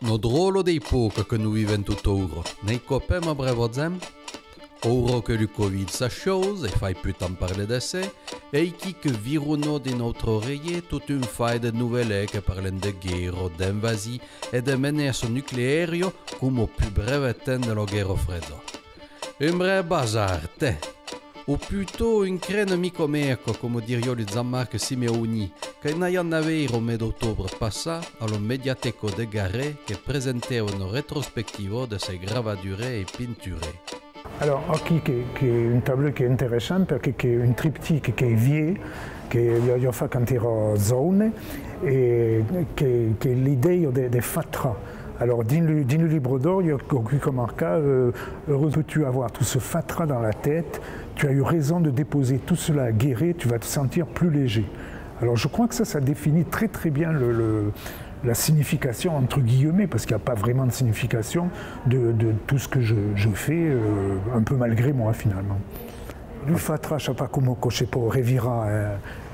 No drolo dei poco che noi viviamo tuttora, nei copiamo a brevozzem, ora che il Covid s'achose e fai più tant parler de sé, e chi che virono di notre oreille toute une faille de nouvelles che parlent de guerre, d'invasie e de menace nucléaire come au plus breve temps de la guerre fredda. Un vrai bazar, te! Ou plutôt une crène mi-commerco, come dirio le Gianmarco Simeoni, che n'ayant avere au mes d'ottobre passa alla Mediateco de Garret che presentait une rétrospective de ses gravures et peintures. Alors, qui est un tableau qui est intéressant parce que c'est un triptyque qui est vieux, que j'ai fait quand j'étais jeune, et qui est l'idée des fatras. Alors, dans le livre d'or, il y a comme marqué, heureux que tu avoir tout ce fatras dans la tête, tu as eu raison de déposer tout cela à guérir, tu vas te sentir plus léger. Alors, je crois que ça définit très très bien la signification, entre guillemets, parce qu'il n'y a pas vraiment de signification de tout ce que je fais, un peu malgré moi finalement. Le fatra, je ne sais pas comment je peux revira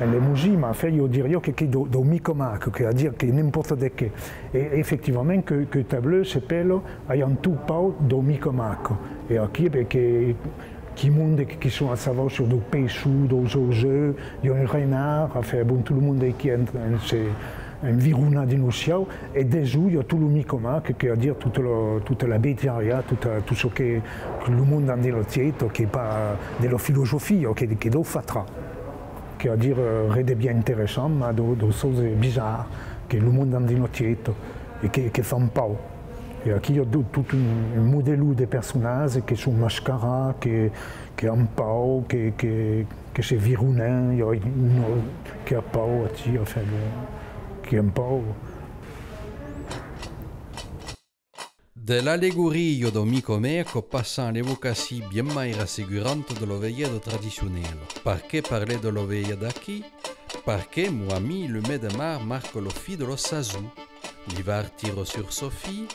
l'emoji, mais en fait, il dirait que c'est do micomac, c'est-à-dire que n'importe de quoi. Et effectivement, que le tableau s'appelle ayant tout pas do micomac. Et ici, qui monde qui sont à savoir sur des pêchous, des jeux, il y a un renard, enfin, bon, tout le monde qui est un viruna di Nuciao, et déjà il y a tout le micomac, c'est-à-dire toute la bétaria, tout ce que le monde dans le théâtre, qui n'est pas de la philosophie, qui est de fatra, c'est-à-dire rien de bien intéressant, mais de choses bizarres, que le monde dans le théâtre, et qui ne font pas. Et ici, il y a tout un modèle de personnages qui sont mascarats, qui ont pau, qui sont virunin, il y a une qui a pau, enfin, qui est un pau. De l'allegoria do micomeco passant l'évocation bien mai rassicurante de l'oveillade traditionnelle. Perché parler de l'oveillade qui? Perché, moi, le mai de mar marque le fil de lo sazou. L'hiver tire sur Sophie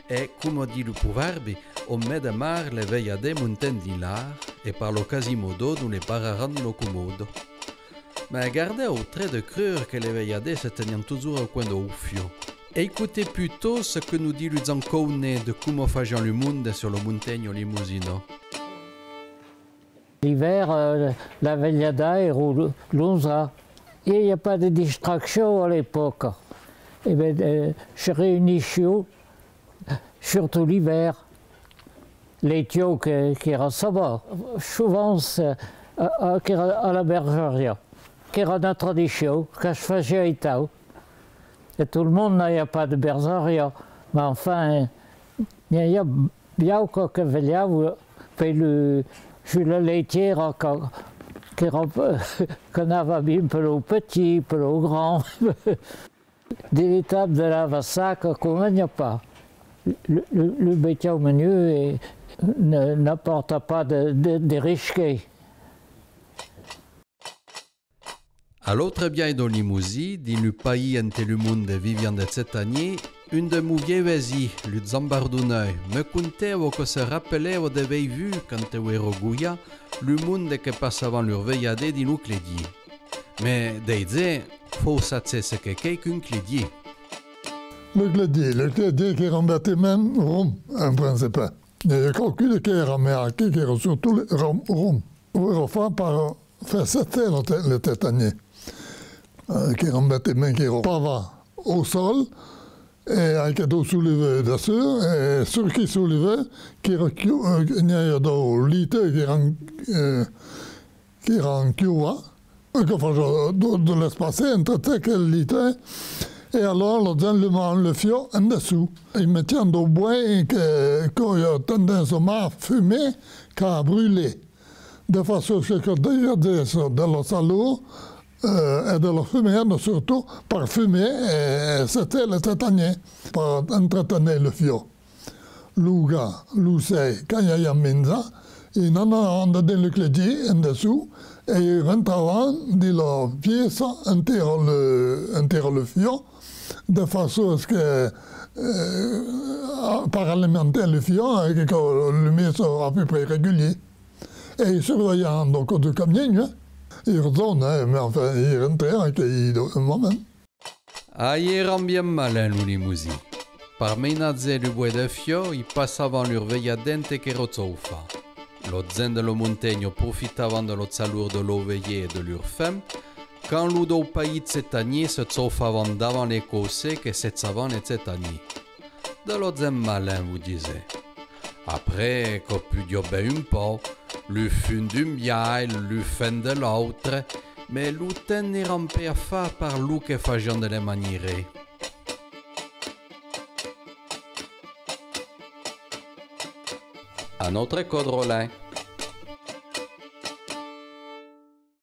et, comme dit le proverbe, au mai de mar le veillade montent in l'art et par le quasimodo nous les pararan lo commode. Mais gardez au trait de crure que les veilladets se tenaient toujours au coin de Oufio. Écoutez plutôt ce que nous dit le Zancone de comment faisait le monde sur le montagne Limousino. L'hiver, la veillada est l'onza. Il n'y a pas de distraction à l'époque. Et bien, je réunis surtout l'hiver. Les tios qui recevaient, souvent à la bergerie, qui era une tradition, que je faisais et tout le monde n'avait pas de bergerie. Mais enfin, il y a bien que veillait, puis le laitier qu'on avait bien peu au petit, peu au grand. Des étapes de la vassac qu'on n'y a pas. Le bétail au menu n'apporte pas de risques. À l'autre bien de Limousin, dans le pays entre le monde vivant de cette année, une de mes vieilles vaisies, le Zambarduneuil, me contait que se rappelait au devait vu quand il était Gouya, le monde qui passe avant leur veilladé dans le clédier. Mais disait, faut s'attirer ce que quelqu'un clédier. Le clédier qui rembattait même Rome, en principe. Il y a calculé qui est américain, qui est surtout Rome. Enfin, par faire c'était le tétanier. Qui rembattait même qui repava au sol, et avec dos soulevé dessus, et sur qui soulevait, qui recule, il y a des litres qui rend kiwa. De l'espace entre quel litre, et alors le fio en dessous. Il me tient au bois quand il y a tendance à fumer qu'à brûler. De façon que de la salon et de la fumée, surtout parfumé, c'était le tétanier pour entretenir le fio. Louga, Loussey, quand il y a minza, il en a dans le clédier en dessous. Et il rentrava dans la pièce enterre le fio, de façon à ce que, par alimenter le fion et que le mets soit à peu près régulier. Et surveillant donc du camion, hein. Il retourne, mais enfin, il rentre avec un moment. Aïe, rend bien malin, l'unimousi. Par menazze le bois de fio, il passe avant l'urveilladente che rozzofa. Lo zen de lo montegno profite avant de lo salur de l'eau veillée et de l'urfem, quand l'udo pays de cet année se zofa avant d'avant l'écossais que cette savant et cette année. De lo zen malin, vous disiez. Après, qu'on pu diobbe un po', le fun d'un biail, le fin de l'autre, mais l'uten n'est rampé à fa par l'ou que fagion de les manierer. À notre code Rollin.